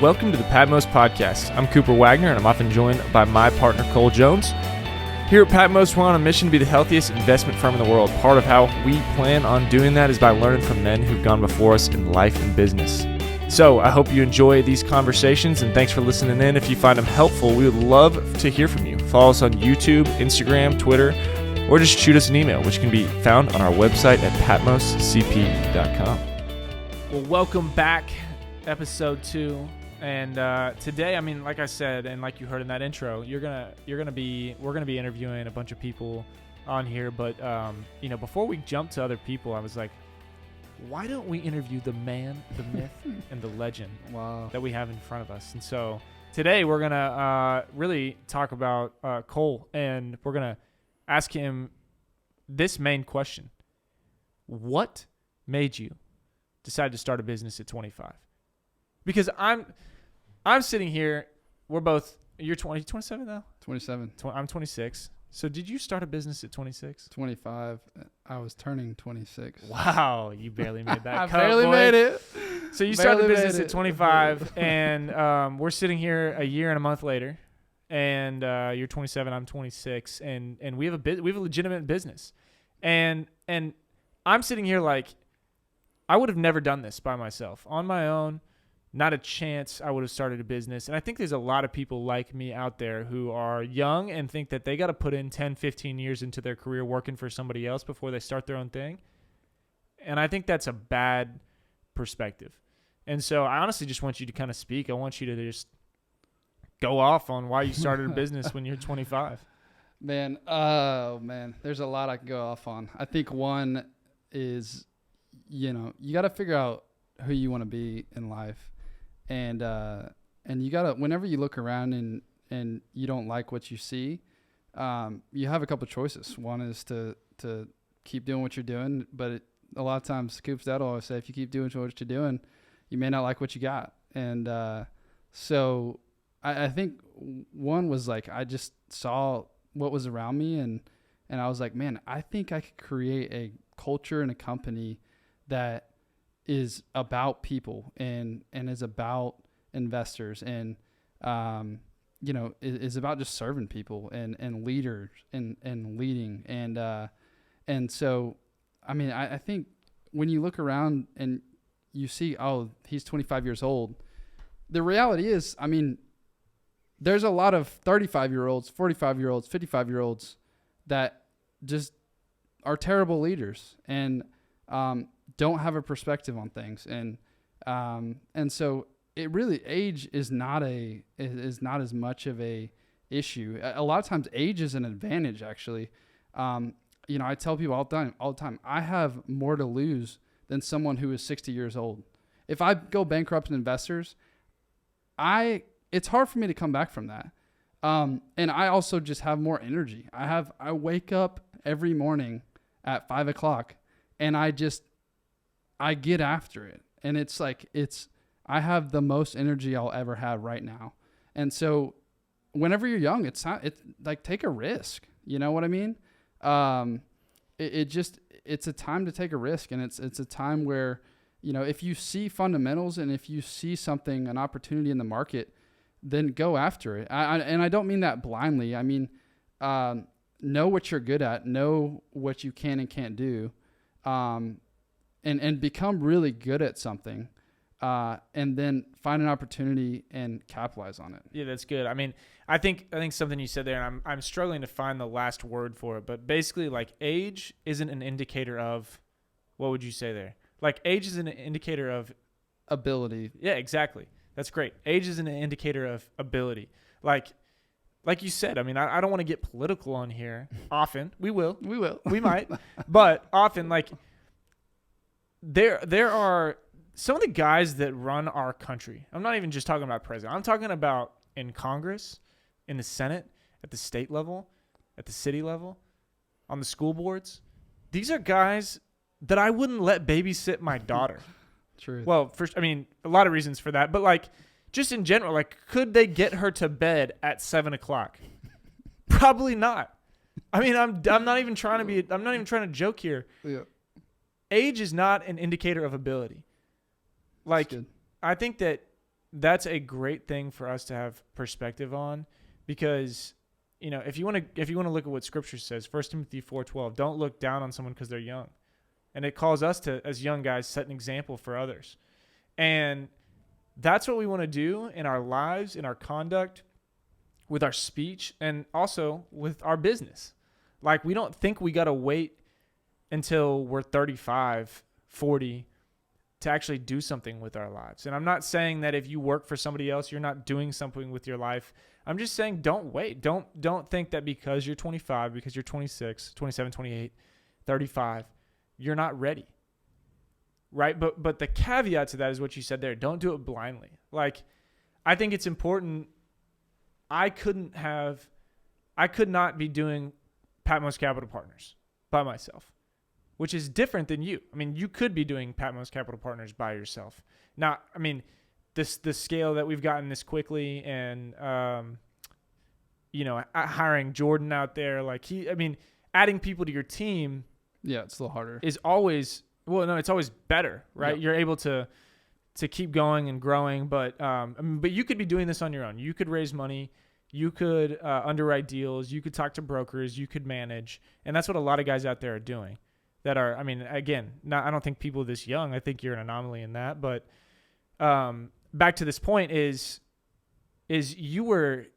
Welcome to the Patmos Podcast. I'm Cooper Wagner, and I'm often joined by my partner, Cole Jones. Here at Patmos, we're on a mission to be the healthiest investment firm in the world. Part of how we plan on doing that is by learning from men who've gone before us in life and business. So I hope you enjoy these conversations, and thanks for listening in. If you find them helpful, we would love to hear from you. Follow us on YouTube, Instagram, Twitter, or just shoot us an email, which can be found on our website at patmoscp.com. Well, welcome back, episode 2. And today, I mean, like I said, and like you heard in that intro, we're gonna be interviewing a bunch of people on here. But before we jump to other people, I was like, why don't we interview the man, the myth, and the legend that we have in front of us? And so today we're gonna really talk about Cole, and we're gonna ask him this main question: what made you decide to start a business at 25? Because I'm sitting here, we're both, you're 27 now? 27. I'm 26. So did you start a business at 26? 25. I was turning 26. Wow, you barely made that I cut, barely boy. made it. So you started a business at 25, and we're sitting here a year and a month later, and you're 27, I'm 26, and we have a legitimate business. And I'm sitting here like, I would have never done this by myself. On my own, not a chance I would have started a business. And I think there's a lot of people like me out there who are young and think that they got to put in 10, 15 years into their career working for somebody else before they start their own thing. And I think that's a bad perspective. And so I honestly just want you to kind of speak. I want you to just go off on why you started a business when you're 25. Man, there's a lot I can go off on. I think one is, you got to figure out who you want to be in life. And you gotta, whenever you look around and you don't like what you see, you have a couple of choices. One is to keep doing what you're doing, but a lot of times, Coop's dad always say, if you keep doing what you're doing, you may not like what you got. And so I think one was like, I just saw what was around me, and I was like, man, I think I could create a culture and a company that is about people and is about investors and, is about just serving people and leaders and leading. And so, I mean, I think when you look around and you see, oh, he's 25 years old, the reality is, I mean, there's a lot of 35-year-olds, 45-year-olds, 55-year-olds that just are terrible leaders and, don't have a perspective on things. And so it really, age is not as much of a issue. A lot of times age is an advantage, actually. I tell people all the time, I have more to lose than someone who is 60 years old. If I go bankrupt in investors, it's hard for me to come back from that. And I also just have more energy. I wake up every morning at 5:00 and I get after it. And it's like, I have the most energy I'll ever have right now. And so whenever you're young, it's like, take a risk. You know what I mean? It's a time to take a risk. And it's a time where, if you see fundamentals and if you see something, an opportunity in the market, then go after it. And I don't mean that blindly. I mean, know what you're good at, know what you can and can't do. And become really good at something, and then find an opportunity and capitalize on it. Yeah, that's good. I mean, I think something you said there, and I'm struggling to find the last word for it, but basically, like, age isn't an indicator of, what would you say there? Like, age is an indicator of ability. Yeah, exactly. That's great. Age is an indicator of ability. Like you said, I mean, I don't want to get political on here. Often, we will, we might, but often, like, There are some of the guys that run our country. I'm not even just talking about president. I'm talking about in Congress, in the Senate, at the state level, at the city level, on the school boards. These are guys that I wouldn't let babysit my daughter. True. Well, first, I mean, a lot of reasons for that, but like, just in general, like, could they get her to bed at 7:00? Probably not. I mean, I'm not even trying to joke here. Yeah. Age is not an indicator of ability. Like, I think that that's a great thing for us to have perspective on, because, you know, if you want to look at what Scripture says, 1 Timothy 4:12, don't look down on someone because they're young. And it calls us to, as young guys, set an example for others. And that's what we want to do in our lives, in our conduct, with our speech, and also with our business. Like, we don't think we got to wait until we're 35, 40 to actually do something with our lives. And I'm not saying that if you work for somebody else, you're not doing something with your life. I'm just saying, don't wait. Don't think that because you're 25, because you're 26, 27, 28, 35, you're not ready. Right? But the caveat to that is what you said there. Don't do it blindly. Like, I think it's important. I could not be doing Patmos Capital Partners by myself, which is different than you. I mean, you could be doing Patmos Capital Partners by yourself. Now, I mean, the scale that we've gotten this quickly, and, you know, hiring Jordan out there, like adding people to your team. Yeah, it's a little harder. Is always, well, no, it's always better, right? Yep. You're able to keep going and growing, but you could be doing this on your own. You could raise money. You could underwrite deals. You could talk to brokers. You could manage. And that's what a lot of guys out there are doing that are, I mean, again, I don't think people this young, I think you're an anomaly in that. But back to this point is you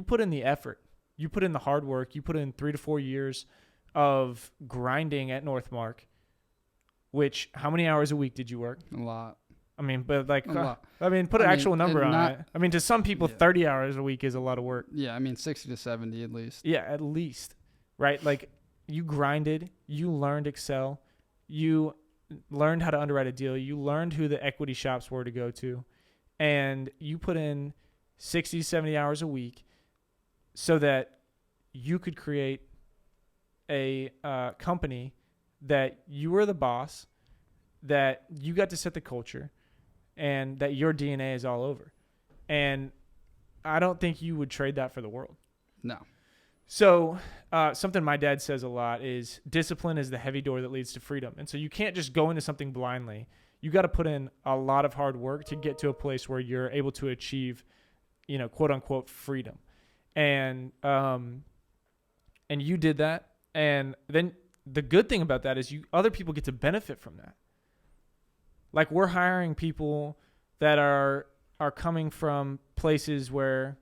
put in the effort. You put in the hard work. You put in 3 to 4 years of grinding at Northmark, which, how many hours a week did you work? A lot. I mean, but like, put an actual number on it. I mean, to some people, 30 hours a week is a lot of work. Yeah, I mean, 60 to 70 at least. Yeah, at least, right? Like, you grinded, you learned Excel, you learned how to underwrite a deal, you learned who the equity shops were to go to, and you put in 60, 70 hours a week so that you could create a company that you were the boss, that you got to set the culture, and that your DNA is all over. And I don't think you would trade that for the world. No. So something my dad says a lot is discipline is the heavy door that leads to freedom. And so you can't just go into something blindly. You got to put in a lot of hard work to get to a place where you're able to achieve, you know, quote unquote freedom. And you did that. And then the good thing about that is other people get to benefit from that. Like, we're hiring people that are coming from places where,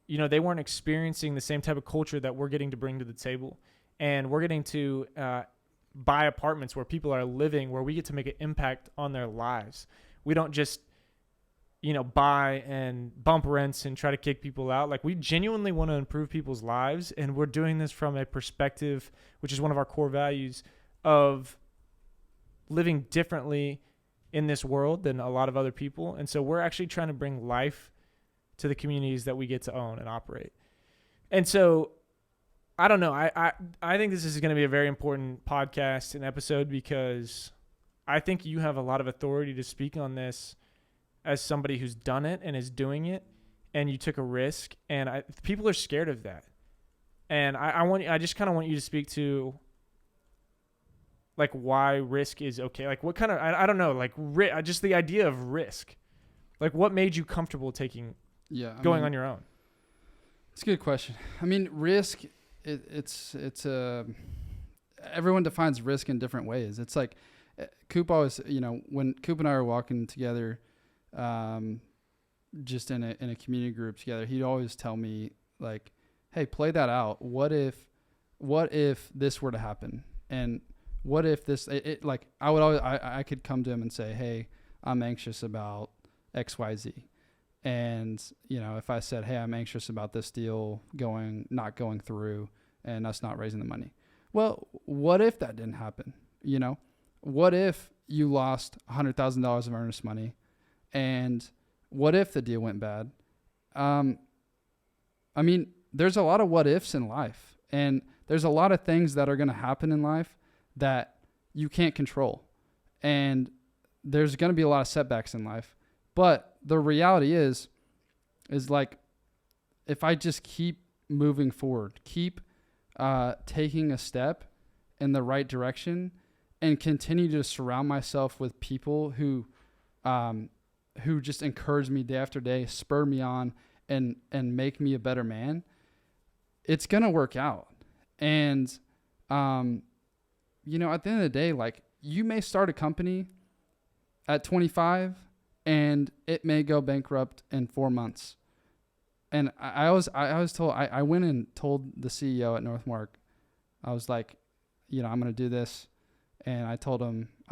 you know, they weren't experiencing the same type of culture that we're getting to bring to the table. And we're getting to buy apartments where people are living, where we get to make an impact on their lives. We don't just, you know, buy and bump rents and try to kick people out. Like, we genuinely want to improve people's lives. And we're doing this from a perspective, which is one of our core values, of living differently in this world than a lot of other people. And so we're actually trying to bring life to the communities that we get to own and operate. And so I don't know. I think this is going to be a very important podcast and episode, because I think you have a lot of authority to speak on this as somebody who's done it and is doing it, and you took a risk, and people are scared of that. And I just kind of want you to speak to, like, why risk is okay. Like, what kind of, I don't know, like, just the idea of risk. Like, what made you comfortable going on your own? It's a good question. I mean, risk, it's everyone defines risk in different ways. It's like, Coop always, you know, when Coop and I were walking together, just in a community group together, he'd always tell me, like, hey, play that out. What if this were to happen? And what if this, like, I would always, I could come to him and say, hey, I'm anxious about XYZ. And, you know, if I said, hey, I'm anxious about this deal not going through and us not raising the money. Well, what if that didn't happen? You know, what if you lost $100,000 of earnest money? And what if the deal went bad? I mean, there's a lot of what ifs in life, and there's a lot of things that are going to happen in life that you can't control. And there's going to be a lot of setbacks in life. But the reality is like, if I just keep moving forward, keep taking a step in the right direction, and continue to surround myself with people who who just encourage me day after day, spur me on, and make me a better man, it's going to work out. And, you know, at the end of the day, like, you may start a company at 25 and it may go bankrupt in 4 months. And I was told, I went and told the CEO at Northmark, I was like, you know, I'm going to do this. And I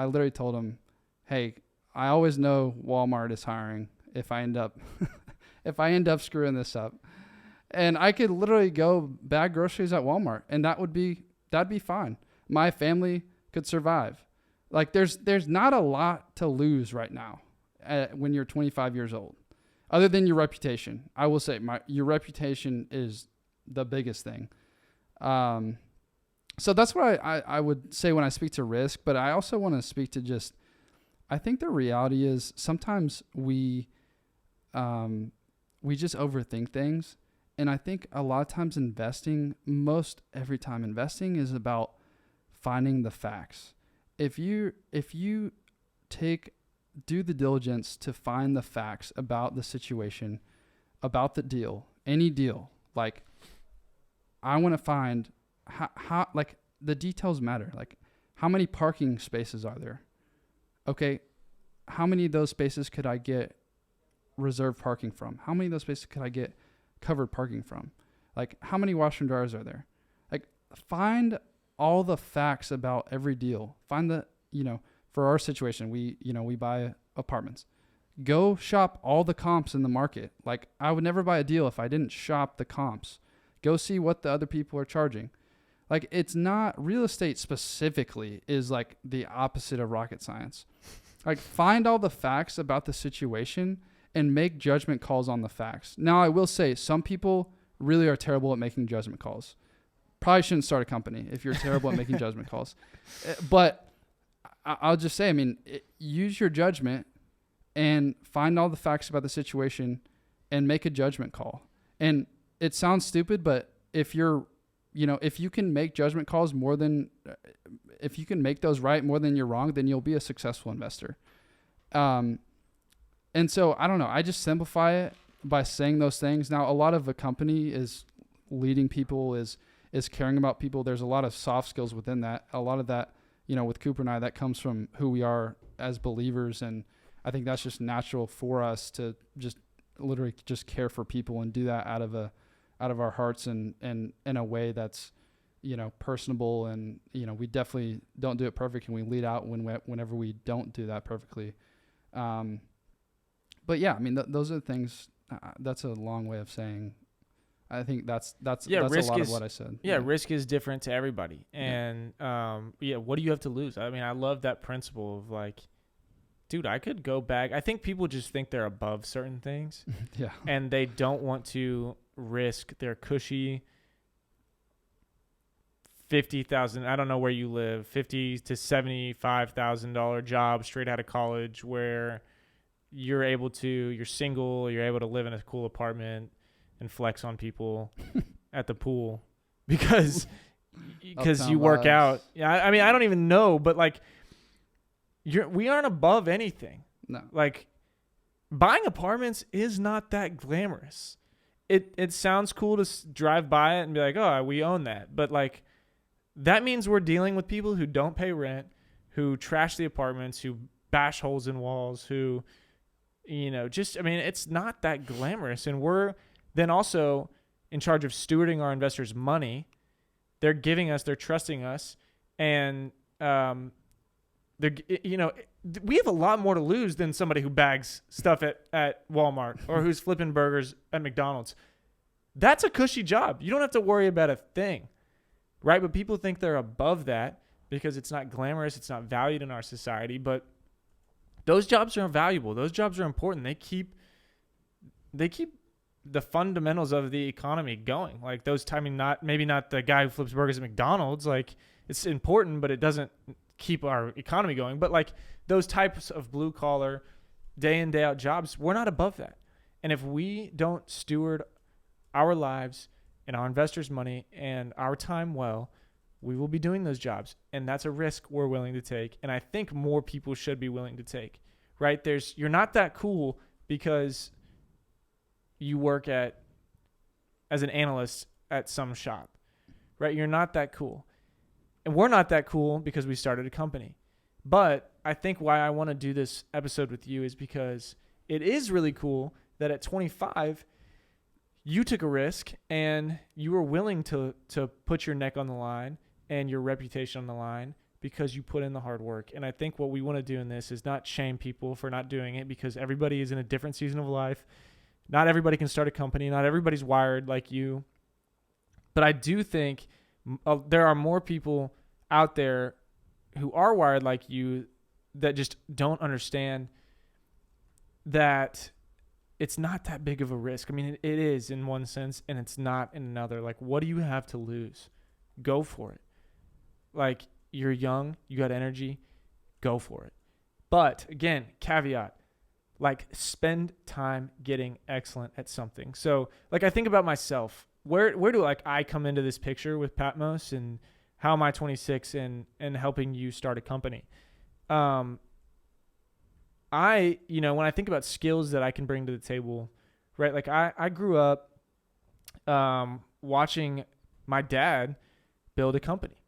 literally told him, hey, I always know Walmart is hiring if I end up screwing this up. And I could literally go bag groceries at Walmart, and that'd be fine. My family could survive. Like, there's not a lot to lose right now when you're 25 years old, other than your reputation. I will say your reputation is the biggest thing. So that's what I would say when I speak to risk, but I also want to speak to just, I think the reality is sometimes we just overthink things. And I think a lot of times most every time investing is about finding the facts. If you do the diligence to find the facts about the situation, about the deal, any deal, like, I want to find how like, the details matter. Like, how many parking spaces are there? Okay, how many of those spaces could I get reserved parking from? How many of those spaces could I get covered parking from? Like, how many washer and dryers are there? Like, find all the facts about every deal. Find the, you know, for our situation, we buy apartments. Go shop all the comps in the market. Like, I would never buy a deal if I didn't shop the comps. Go see what the other people are charging. Like, it's not, real estate specifically is like the opposite of rocket science. Like, find all the facts about the situation and make judgment calls on the facts. Now, I will say some people really are terrible at making judgment calls. Probably shouldn't start a company if you're terrible at making judgment calls. But I'll just say, I mean, use your judgment and find all the facts about the situation and make a judgment call. And it sounds stupid, but if you can make judgment calls if you can make those right more than you're wrong, then you'll be a successful investor. And so, I don't know, I just simplify it by saying those things. Now, a lot of a company is leading people, is caring about people. There's a lot of soft skills within that. A lot of that, you know, with Cooper and I, that comes from who we are as believers. And I think that's just natural for us to just literally just care for people and do that out of our hearts and in a way that's, you know, personable. And, you know, we definitely don't do it perfect, and we lead out whenever we don't do that perfectly. But yeah, I mean, those are the things. That's a long way of saying. I think that's a lot of what I said. Yeah, risk is different to everybody, and what do you have to lose? I mean, I love that principle of like, dude, I could go back. I think people just think they're above certain things, yeah, and they don't want to risk their cushy $50,000. I don't know where you live, $50,000 to $75,000 job straight out of college, where you're single, you're able to live in a cool apartment and flex on people at the pool because you work out. Yeah, I mean, I don't even know, but like, we aren't above anything. No, like, buying apartments is not that glamorous. It sounds cool to drive by it and be like, oh, we own that, but like, that means we're dealing with people who don't pay rent, who trash the apartments, who bash holes in walls, who, you know, just, I mean, it's not that glamorous. And we're then also in charge of stewarding our investors' money. They're trusting us. And, you know, we have a lot more to lose than somebody who bags stuff at Walmart or who's flipping burgers at McDonald's. That's a cushy job. You don't have to worry about a thing, right? But people think they're above that because it's not glamorous. It's not valued in our society, but those jobs are valuable. Those jobs are important. They keep the fundamentals of the economy going. Like those, I mean, maybe not the guy who flips burgers at McDonald's. Like, it's important, but it doesn't keep our economy going. But like those types of blue collar, day in, day out jobs, we're not above that. And if we don't steward our lives and our investors' money and our time well, we will be doing those jobs. And that's a risk we're willing to take. And I think more people should be willing to take. right? You're not that cool because you work as an analyst at some shop, right? You're not that cool. And we're not that cool because we started a company. But I think why I want to do this episode with you is because it is really cool that at 25, you took a risk and you were willing to put your neck on the line and your reputation on the line because you put in the hard work. And I think what we want to do in this is not shame people for not doing it, because everybody is in a different season of life. Not everybody can start a company. Not everybody's wired like you. But I do think there are more people out there who are wired like you that just don't understand that it's not that big of a risk. I mean, it is in one sense, and it's not in another. Like, what do you have to lose? Go for it. Like, you're young, you got energy, go for it. But again, caveat, like, spend time getting excellent at something. So, like, I think about myself. Where do like I come into this picture with Patmos, and how am I 26 and helping you start a company? When I think about skills that I can bring to the table, right? Like I grew up watching my dad build a company.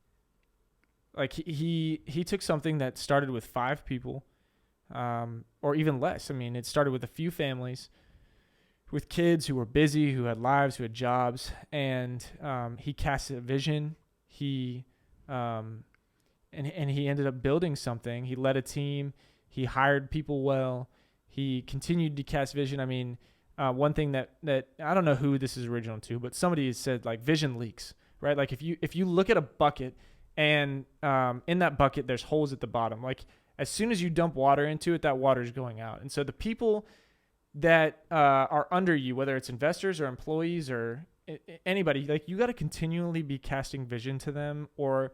Like he took something that started with 5 people, or even less. I mean, it started with a few families with kids who were busy, who had lives, who had jobs, and he cast a vision. He and he ended up building something. He led a team. He hired people well. He continued to cast vision. I mean, one thing that I don't know who this is original to, but somebody said, like, vision leaks, right? Like if you look at a bucket and in that bucket there's holes at the bottom, like as soon as you dump water into it, that water is going out. And so the people that are under you, whether it's investors or employees or anybody, like, you got to continually be casting vision to them, or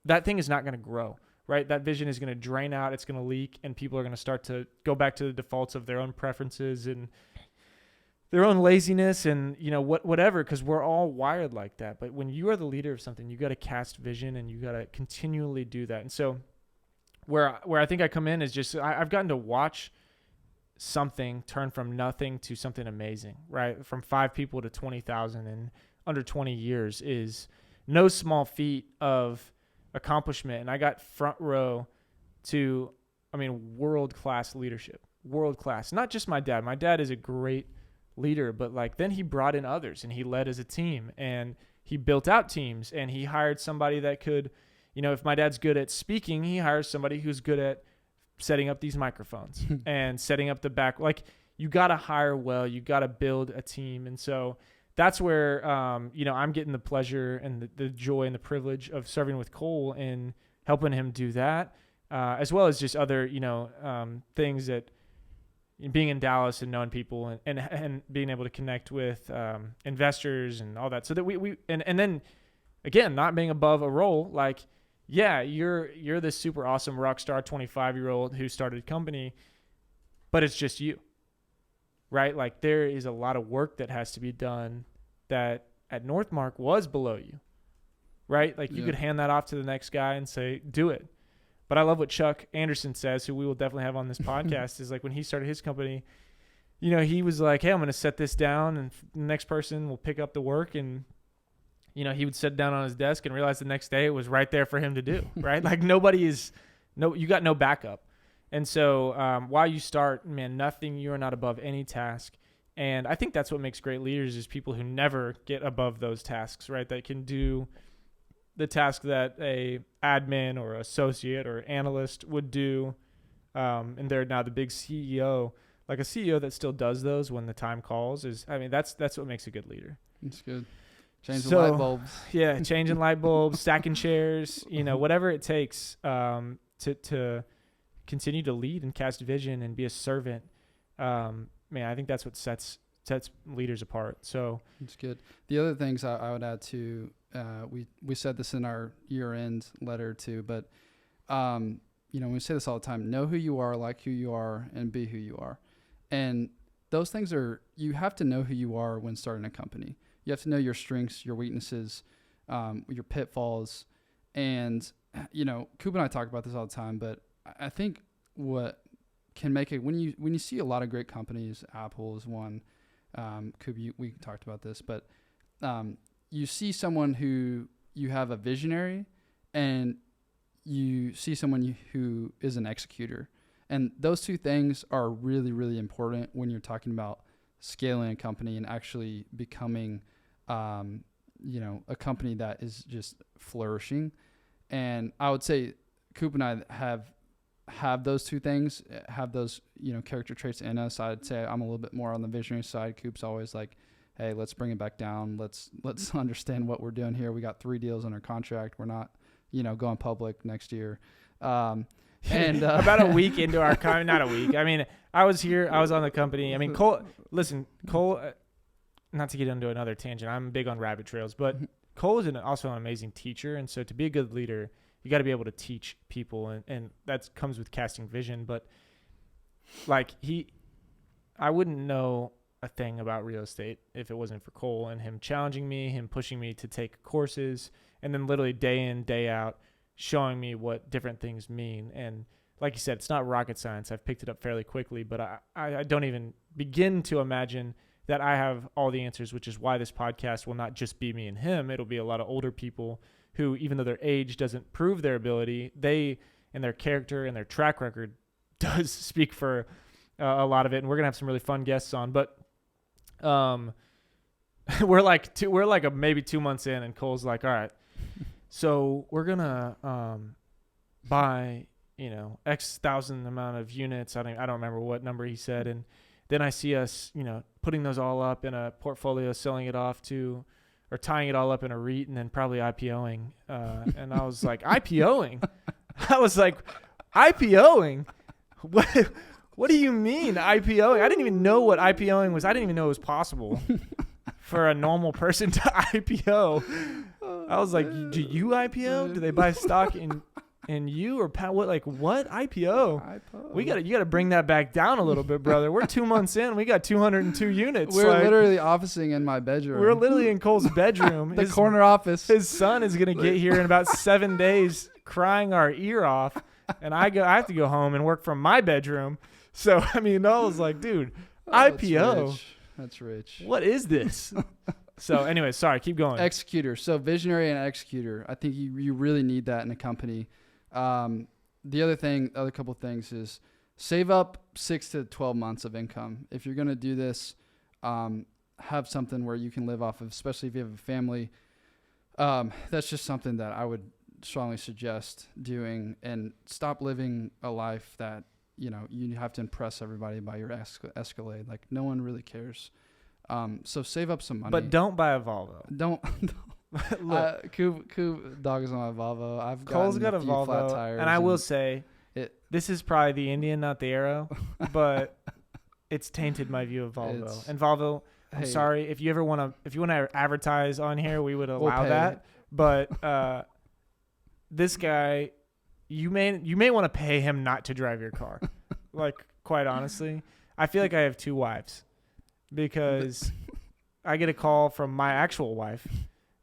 that thing is not going to grow, right? That vision is going to drain out, it's going to leak, and people are going to start to go back to the defaults of their own preferences and their own laziness and, whatever, because we're all wired like that. But when you are the leader of something, you got to cast vision and you got to continually do that. And so where I think I come in is just I've gotten to watch something turn from nothing to something amazing, right? From 5 people to 20,000 in under 20 years is no small feat of accomplishment. And I got front row to, world-class leadership, world-class. Not just my dad. My dad is a great leader, but like then he brought in others and he led as a team and he built out teams and he hired somebody that could, if my dad's good at speaking, he hires somebody who's good at setting up these microphones and setting up the back. Like, you got to hire well, you got to build a team. And so that's where, I'm getting the pleasure and the joy and the privilege of serving with Cole and helping him do that, as well as just other, things that being in Dallas and knowing people and being able to connect with investors and all that. So that we then again, not being above a role, like, yeah, you're this super awesome rock star 25-year-old who started a company, but it's just you, right? Like, there is a lot of work that has to be done that at Northmark was below you, right? Like, you could hand that off to the next guy and say, do it. But I love what Chuck Anderson says, who we will definitely have on this podcast, is like when he started his company, he was like, hey, I'm going to set this down and the next person will pick up the work. And he would sit down on his desk and realize the next day it was right there for him to do, right? Like, you got no backup. And so while you start, man, you are not above any task. And I think that's what makes great leaders, is people who never get above those tasks, right? That can do the task that a admin or associate or analyst would do. And they're now the big CEO, like a CEO that still does those when the time calls that's what makes a good leader. That's good. Changing light bulbs. Yeah, changing light bulbs, stacking chairs, whatever it takes to continue to lead and cast vision and be a servant. I think that's what sets leaders apart. So it's good. The other things I would add to, we said this in our year-end letter too, but we say this all the time: know who you are, like who you are, and be who you are. And those things you have to know who you are when starting a company. You have to know your strengths, your weaknesses, your pitfalls. And, Coop and I talk about this all the time, but I think what can make it when you see a lot of great companies. Apple is one. We talked about this, but you see someone who you have a visionary, and you see someone who is an executor, and those two things are really, really important when you're talking about scaling a company and actually becoming, a company that is just flourishing. And I would say Coop and I have those two things, have those, character traits in us. I'd say I'm a little bit more on the visionary side. Coop's always like, hey, let's bring it back down. Let's understand what we're doing here. We got 3 deals under contract. We're not, going public next year. And about a week into our not a week. I mean, I was on the company. I mean, Cole, not to get into another tangent, I'm big on rabbit trails, but Cole is also an amazing teacher. And so to be a good leader, you got to be able to teach people, and that comes with casting vision. But I wouldn't know a thing about real estate if it wasn't for Cole and him challenging me, him pushing me to take courses, and then literally day in, day out, showing me what different things mean. And like you said, it's not rocket science. I've picked it up fairly quickly, but I don't even begin to imagine that I have all the answers, which is why this podcast will not just be me and him. It'll be a lot of older people who, even though their age doesn't prove their ability, they and their character and their track record does speak for a lot of it. And we're going to have some really fun guests on, but we're maybe 2 months in, and Cole's like, all right, so we're going to buy, X thousand amount of units. I don't remember what number he said. And then I see us, putting those all up in a portfolio, selling it off to, or tying it all up in a REIT, and then probably IPOing. And I was like, IPOing? I was like, IPOing? What do you mean IPOing? I didn't even know what IPOing was. I didn't even know it was possible for a normal person to IPO. I was like, do you IPO? Do they buy stock in you or what? Like, what? IPO? You got to bring that back down a little bit, brother. We're 2 months in. We got 202 units. We're literally officing in my bedroom. We're literally in Cole's bedroom. The corner office. His son is going to get here in about 7 days, crying our ear off. And I have to go home and work from my bedroom. So, I mean, I was like, dude, IPO. That's rich. What is this? So, anyway, sorry, keep going. Executor. So, visionary and executor. I think you really need that in a company. The other couple of things is save up 6 to 12 months of income. If you're going to do this, have something where you can live off of, especially if you have a family. That's just something that I would strongly suggest doing, and stop living a life that, you have to impress everybody by your Escalade. Like, no one really cares. So save up some money. But don't buy a Volvo. Don't. Look, Coop dog is on my Volvo. Cole's got a Volvo, flat tires, and I will say, this is probably the Indian, not the Arrow, but it's tainted my view of Volvo. And Volvo, I'm sorry, if you want to advertise on here, we would allow that. But this guy, you may want to pay him not to drive your car. Like, quite honestly, I feel like I have 2 wives, because I get a call from my actual wife,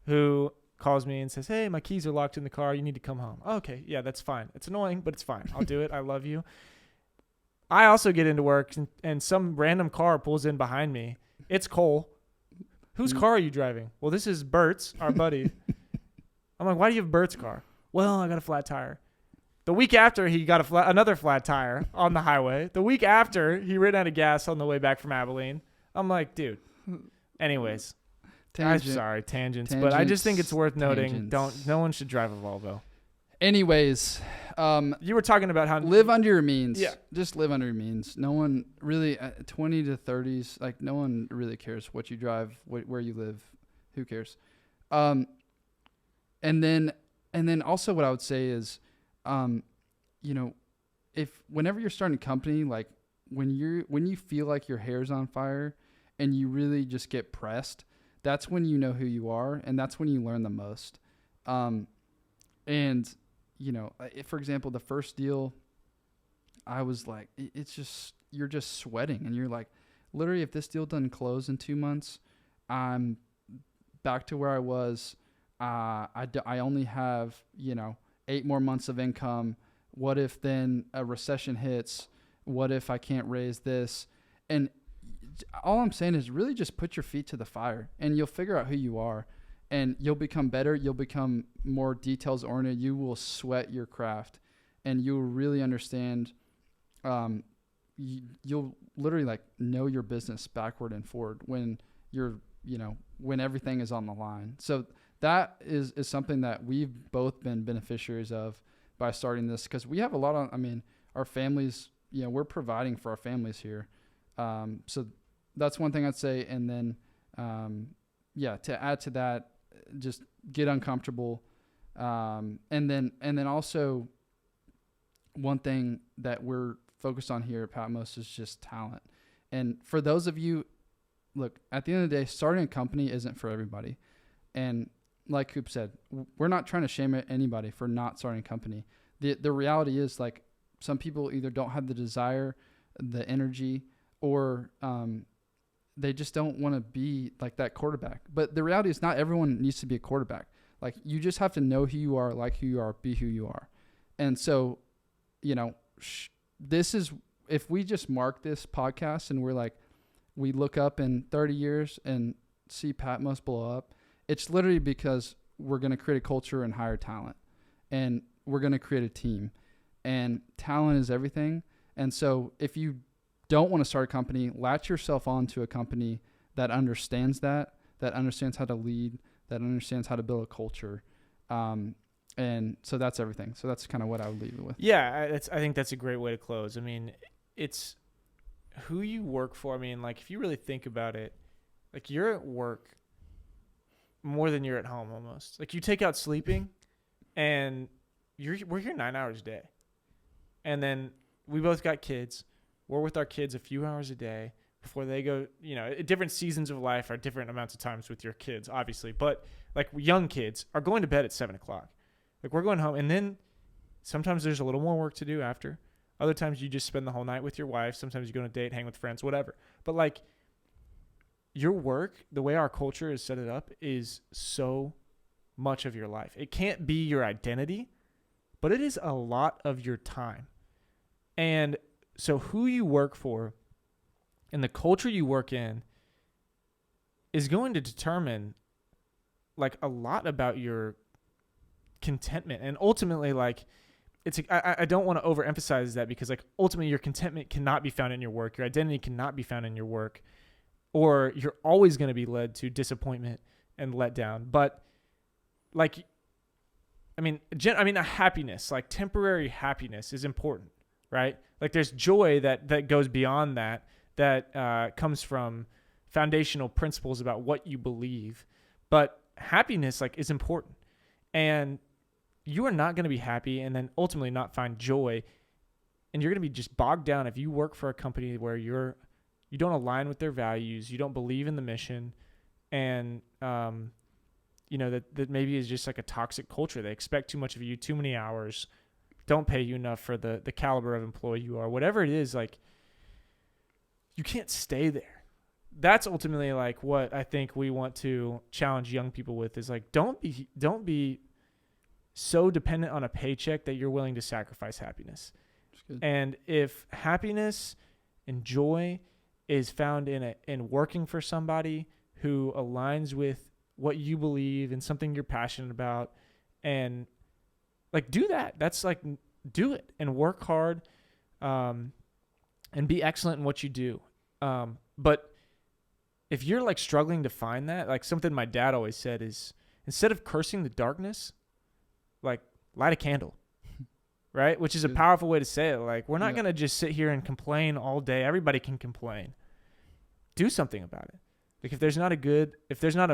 who calls me and says, hey, my keys are locked in the car. You need to come home. Oh, okay. Yeah, that's fine. It's annoying, but it's fine. I'll do it. I love you. I also get into work, and some random car pulls in behind me. It's Cole. Whose car are you driving? Well, this is Bert's, our buddy. I'm like, why do you have Bert's car? Well, I got a flat tire. The week after, he got another flat tire on the highway. The week after, he ran out of gas on the way back from Abilene. I'm like, dude. Anyways. Tangents, but I just think it's worth noting. No one should drive a Volvo. Anyways, you were talking about how live under your means. Yeah, just live under your means. No one really 20 to 30s, like, no one really cares what you drive, where you live. Who cares? And then also what I would say is, if whenever you're starting a company, like when you feel like your hair's on fire and you really just get pressed, that's when you know who you are, and that's when you learn the most. And, for example, the first deal, I was like, it's just, you're just sweating, and you're like, literally, if this deal doesn't close in 2 months, I'm back to where I was. I only have, 8 more months of income. What if then a recession hits? What if I can't raise this? And all I'm saying is really just put your feet to the fire, and you'll figure out who you are, and you'll become better. You'll become more details oriented. You will sweat your craft, and you'll really understand. You'll literally like know your business backward and forward when you're, when everything is on the line. So that is something that we've both been beneficiaries of by starting this, because we have a lot of, our families, we're providing for our families here. So that's one thing I'd say. And then, to add to that, just get uncomfortable. And then also one thing that we're focused on here at Patmos is just talent. And for those of you, look, at the end of the day, starting a company isn't for everybody. And like Coop said, we're not trying to shame anybody for not starting a company. The reality is, like, some people either don't have the desire, the energy, or they just don't want to be like that quarterback. But the reality is not everyone needs to be a quarterback. Like, you just have to know who you are, like who you are, be who you are. And so, this is, if we just mark this podcast and we're like, we look up in 30 years and see Patmos blow up, it's literally because we're going to create a culture and hire talent, and we're going to create a team, and talent is everything. And so if you don't want to start a company, latch yourself onto a company that understands that understands how to lead, that understands how to build a culture. And so that's everything. So that's kind of what I would leave it with. Yeah, I think that's a great way to close. I mean, it's who you work for. I mean, like, if you really think about it, like, you're at work more than you're at home almost. Like, you take out sleeping, and we're here 9 hours a day. And then we both got kids. We're with our kids a few hours a day before they go, different seasons of life are different amounts of times with your kids, obviously. But, like, young kids are going to bed at 7 o'clock. Like, we're going home, and then sometimes there's a little more work to do after. Other times you just spend the whole night with your wife. Sometimes you go on a date, hang with friends, whatever. But, like, your work, the way our culture is set it up, is so much of your life. It can't be your identity, but it is a lot of your time. And so who you work for and the culture you work in is going to determine, like, a lot about your contentment. And ultimately, like, I don't want to overemphasize that, because, like, ultimately your contentment cannot be found in your work. Your identity cannot be found in your work, or you're always going to be led to disappointment and letdown. But, like, a happiness, like temporary happiness, is important, right? Like, there's joy that goes beyond that comes from foundational principles about what you believe. But happiness, like, is important. And you are not going to be happy and then ultimately not find joy. And you're going to be just bogged down if you work for a company where you don't align with their values, you don't believe in the mission, and that maybe is just like a toxic culture. They expect too much of you, too many hours, don't pay you enough for the caliber of employee you are. Whatever it is, like, you can't stay there. That's ultimately, like, what I think we want to challenge young people with, is, like, don't be so dependent on a paycheck that you're willing to sacrifice happiness. And if happiness and joy is found in working for somebody who aligns with what you believe and something you're passionate about, and, like, do that. That's, like, do it and work hard, and be excellent in what you do. But if you're, like, struggling to find that, like, something my dad always said is, instead of cursing the darkness, like, light a candle, right? Which is a powerful way to say it. Like, we're not going to just sit here and complain all day. Everybody can complain. Do something about it. Like, if there's not a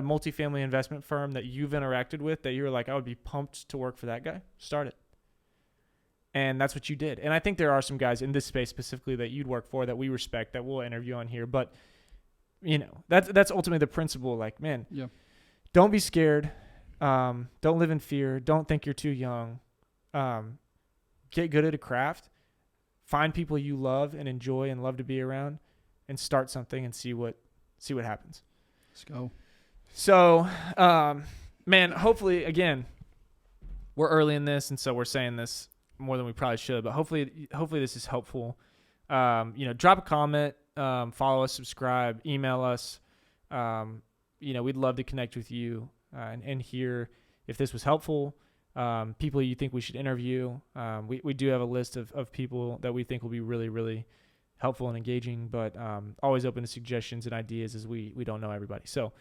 multifamily investment firm that you've interacted with that you're like, I would be pumped to work for that guy, start it. And that's what you did. And I think there are some guys in this space specifically that you'd work for that we respect, that we'll interview on here. But, that's ultimately the principle. Like, man, don't be scared. Don't live in fear. Don't think you're too young. Get good at a craft. Find people you love and enjoy and love to be around, and start something and see what happens. Let's go. So, man, hopefully, again, we're early in this, and so we're saying this more than we probably should, but hopefully this is helpful. drop a comment, follow us, subscribe, email us. We'd love to connect with you and hear if this was helpful. People you think we should interview. We do have a list of people that we think will be really, really helpful and engaging, but always open to suggestions and ideas, as we don't know everybody. So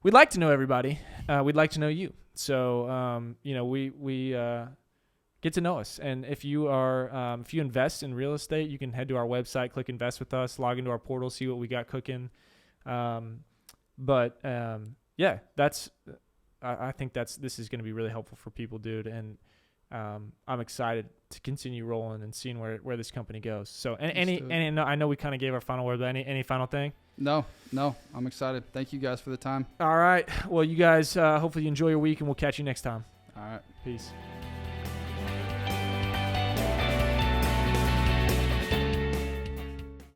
we'd like to know everybody. We'd like to know you. So, we get to know us. And if you invest in real estate, you can head to our website, click invest with us, log into our portal, see what we got cooking. I think this is going to be really helpful for people, dude. And I'm excited to continue rolling and seeing where this company goes. So, and I know we kind of gave our final word, but any final thing? No, I'm excited. Thank you guys for the time. All right. Well, you guys, hopefully you enjoy your week, and we'll catch you next time. All right. Peace.